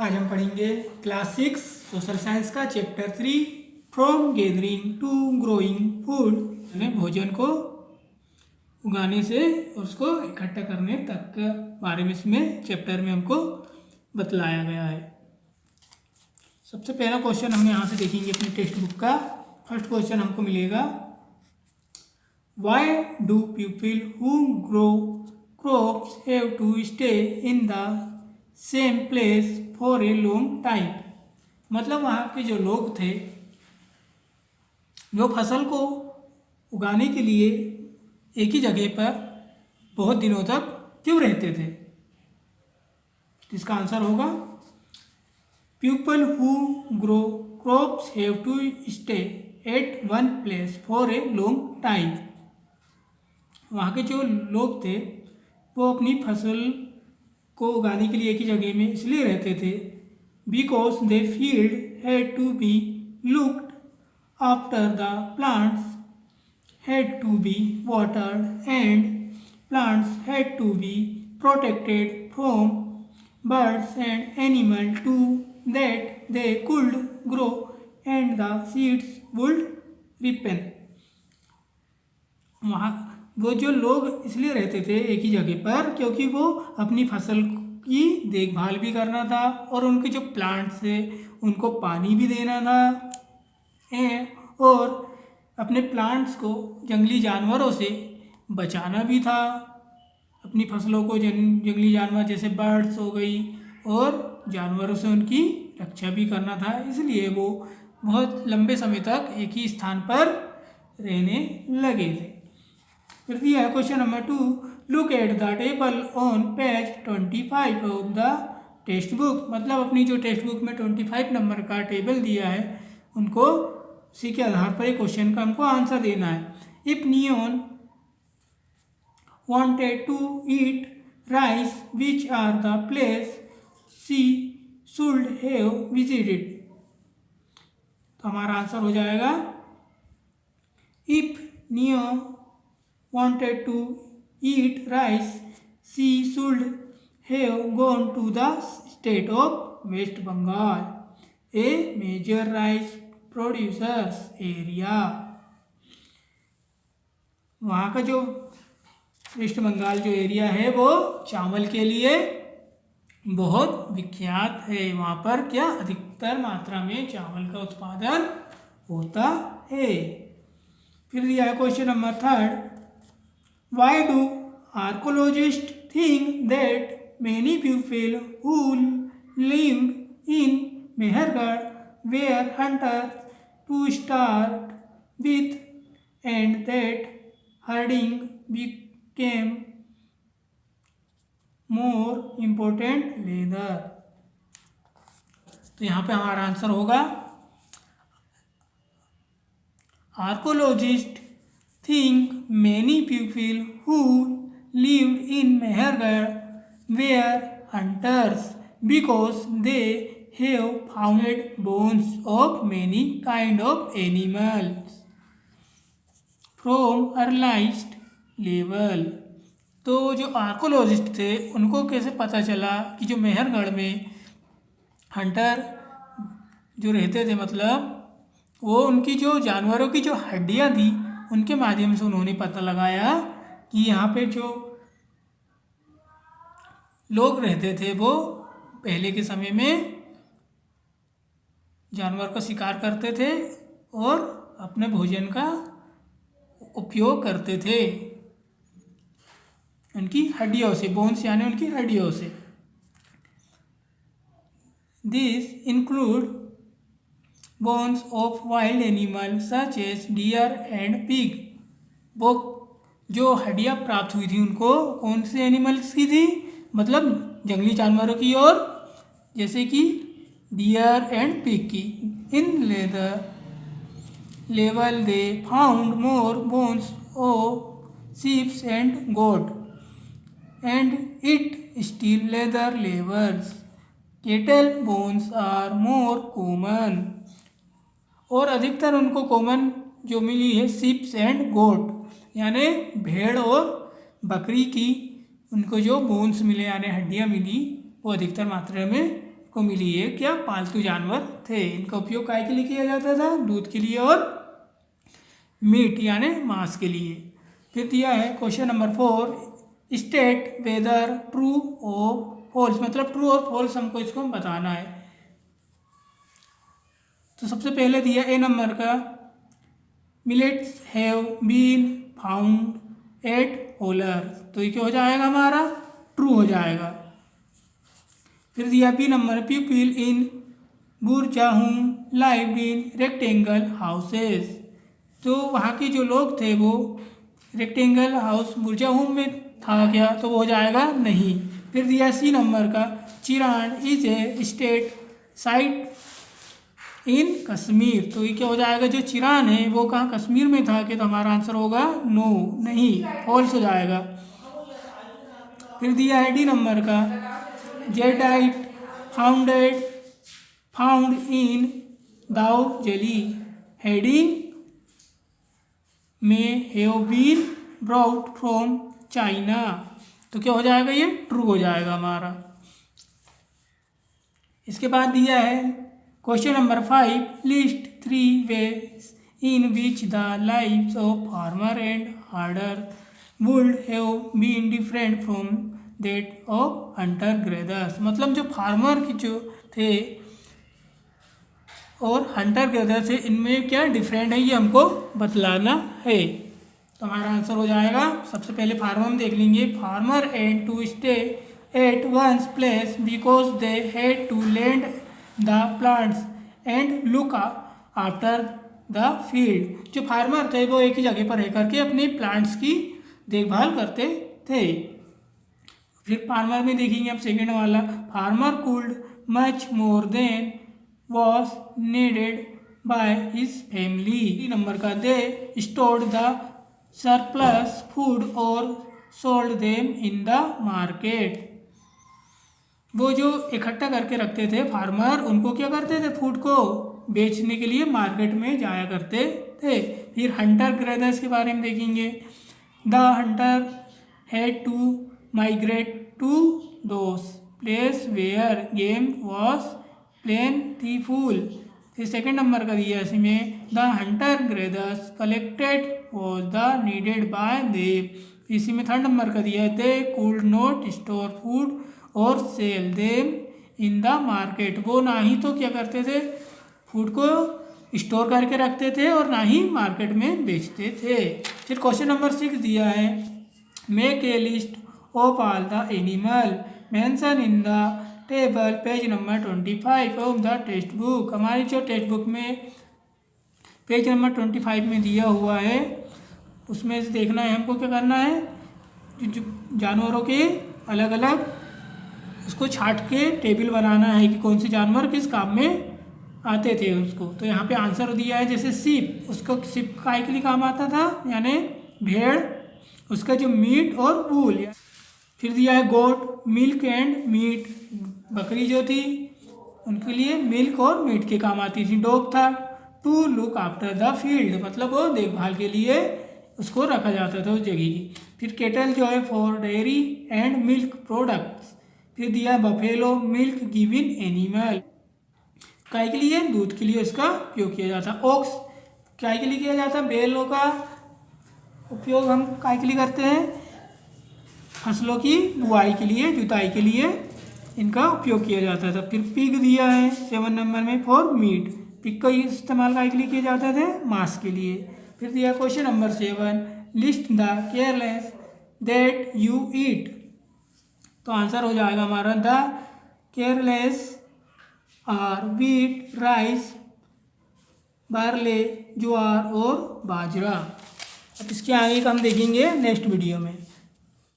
आज हम पढ़ेंगे क्लास 6 सोशल साइंस का chapter 3 from gathering to growing food, यानी भोजन को उगाने से उसको इकट्ठा करने तक के बारे में इसमें चैप्टर में हमको बतलाया गया है। सबसे पहला क्वेश्चन हम यहाँ से देखेंगे अपनी टेक्स्ट बुक का। फर्स्ट क्वेश्चन हमको मिलेगा, why do people who grow crops have to stay in the same place for a long time. मतलब वहाँ के जो लोग थे जो फसल को उगाने के लिए एक ही जगह पर बहुत दिनों तक क्यों रहते थे। इसका आंसर होगा, people who grow crops have to stay at one place for a long time. वहाँ के जो लोग थे वो अपनी फसल को उगाने के लिए एक ही जगह में इसलिए रहते थे, because the field had to be looked after, the plants had to be watered and plants had to be protected from birds and animal to that they could grow and the seeds would ripen. वहाँ वो जो लोग इसलिए रहते थे एक ही जगह पर क्योंकि वो अपनी फसल की देखभाल भी करना था और उनके जो प्लांट्स थे उनको पानी भी देना था और अपने प्लांट्स को जंगली जानवरों से बचाना भी था। अपनी फसलों को जंगली जानवर जैसे बर्ड्स हो गई और जानवरों से उनकी रक्षा भी करना था, इसलिए वो बहुत लंबे समय तक एक ही स्थान पर रहने लगे थे। फिर दिया है question number 2, look at the table on page 25 of the text book. मतलब अपनी जो टेक्स्ट बुक में 25 नंबर का टेबल दिया है उनको उसी के आधार पर एक क्वेश्चन का हमको आंसर देना है। If Neon wanted to eat rice, which are the place she should have visited. तो हमारा आंसर हो जाएगा, if Neon wanted to eat rice, she should have gone to the state of West Bengal, a major rice producers area। वहाँ का जो waste Bengal जो area है वो चावल के लिए बहुत विख्यात है। वहाँ पर क्या अधिकतर मात्रा में चावल का उत्पादन होता है। फिर दिया है question number 3, why do archaeologists think that many people who lived in Mehergarh were hunters to start with and that herding became more important later। तो यहाँ पे हमारा आंसर होगा, archaeologist think many people who lived in Mehergarh were hunters because they have found bones of many kind of animals from earliest level। तो जो archaeologist थे उनको कैसे पता चला कि जो मेहरगढ़ में हंटर जो रहते थे, मतलब वो उनकी जो जानवरों की जो हड्डियाँ थी उनके माध्यम से उन्होंने पता लगाया कि यहाँ पे जो लोग रहते थे वो पहले के समय में जानवर का शिकार करते थे और अपने भोजन का उपयोग करते थे उनकी हड्डियों से, बोन्स यानी उनकी हड्डियों से। This include bones of wild animals such as deer and pig। वो जो हड्डियाँ प्राप्त हुई थी उनको कौन से एनिमल्स की थी, मतलब जंगली जानवरों की, और जैसे कि डियर एंड पिग की। In level they found more bones of sheeps and goat and it still later levels. Cattle bones are more common. और अधिकतर उनको कॉमन जो मिली है शीप्स एंड गोट, यानी भेड़ और बकरी की उनको जो बोन्स मिले यानी हड्डियाँ मिली वो अधिकतर मात्रा में को मिली ये क्या पालतू जानवर थे। इनका उपयोग काय के लिए किया जाता था, दूध के लिए और मीट यानी मांस के लिए। फिर दिया है question number 4, state whether true और फॉल्स, मतलब ट्रू और फॉल्स हमको इसको बताना है। तो सबसे पहले दिया ए नंबर का, millets have been found at Hallur, तो ये क्या हो जाएगा हमारा ट्रू हो जाएगा। फिर दिया B number, people in Burzahom live in rectangle houses, तो वहाँ के जो लोग थे वो रेक्टेंगल हाउस बुरजाहुम में था क्या, तो वो हो जाएगा नहीं। फिर दिया सी नंबर का, चिरान इज ए स्टेट साइट इन कश्मीर, तो ये क्या हो जाएगा, जो चिरान है वो कहाँ कश्मीर में था कि, तो हमारा आंसर होगा नो, नहीं, फॉल्स हो जाएगा। फिर दिया है डी नंबर का, jadeite found in Daojali Hading में have been brought from China, तो क्या हो जाएगा, ये ट्रू हो जाएगा हमारा। इसके बाद दिया है question number 5, list 3 ways in which the lives of farmer and herder would have been different from that of hunter gatherers, मतलब जो फार्मर की जो थे और हंटर गैदर से इनमें क्या डिफरेंट है ये हमको बतलाना है। तो हमारा आंसर हो जाएगा, सबसे पहले फार्मर हम देख लेंगे, farmer and to stay at once place because they had to land the plants and look after the field, जो फार्मर थे वो एक ही जगह पर रह करके अपने प्लांट्स की देखभाल करते थे। फिर फार्मर में देखेंगे अब सेकेंड वाला, farmer could much more than was needed by his family, number का, they stored the surplus food or sold them in the market, वो जो इकट्ठा करके रखते थे फार्मर, उनको क्या करते थे, फूड को बेचने के लिए मार्केट में जाया करते थे। फिर हंटर गैदरर्स के बारे में देखेंगे, the hunter had to migrate to those place where game was plentiful। फिर सेकेंड नंबर का दिया इसमें, the hunter gatherers collected was the needed by they, इसी में थर्ड नंबर का दिया, they could not store food और sell them in the market, वो ना ही तो क्या करते थे फूड को स्टोर करके रखते थे और ना ही मार्केट में बेचते थे। फिर क्वेश्चन नंबर 6 दिया है, make a list of all the animal mention in the table page number 25 of the text book, हमारी जो टेक्स्ट बुक में पेज नंबर 25 में दिया हुआ है उसमें से देखना है हमको, क्या करना है, जो जानवरों के अलग अलग उसको छाट के टेबल बनाना है कि कौन से जानवर किस काम में आते थे उसको। तो यहाँ पे आंसर दिया है, जैसे सीप, उसको सीप काय के लिए काम आता था, यानी भेड़, उसका जो मीट और वूल। फिर दिया है गोट, मिल्क एंड मीट, बकरी जो थी उनके लिए मिल्क और मीट के काम आती थी। डॉग था, to look after the field, मतलब वो देखभाल के लिए उसको रखा जाता था उस जगह की। फिर केटल जो है for dairy and milk products. फिर दिया बफेलो, मिल्क गिविंग एनिमल, काय के लिए, दूध के लिए उसका उपयोग किया जाता। ओक्स काय के लिए किया जाता, बैलों का उपयोग हम काय के लिए करते हैं, फसलों की बुआई के लिए, जुताई के लिए इनका उपयोग किया जाता था। फिर पिग दिया है 7 नंबर में, फॉर मीट, पिग का इस्तेमाल काय के लिए किया जाता था, मांस के लिए। फिर दिया question number 7, list the cereals that you eat, तो आंसर हो जाएगा हमारा, the cereals are wheat, rice, barley, jowar और बाजरा। अब इसके आगे का हम देखेंगे नेक्स्ट वीडियो में।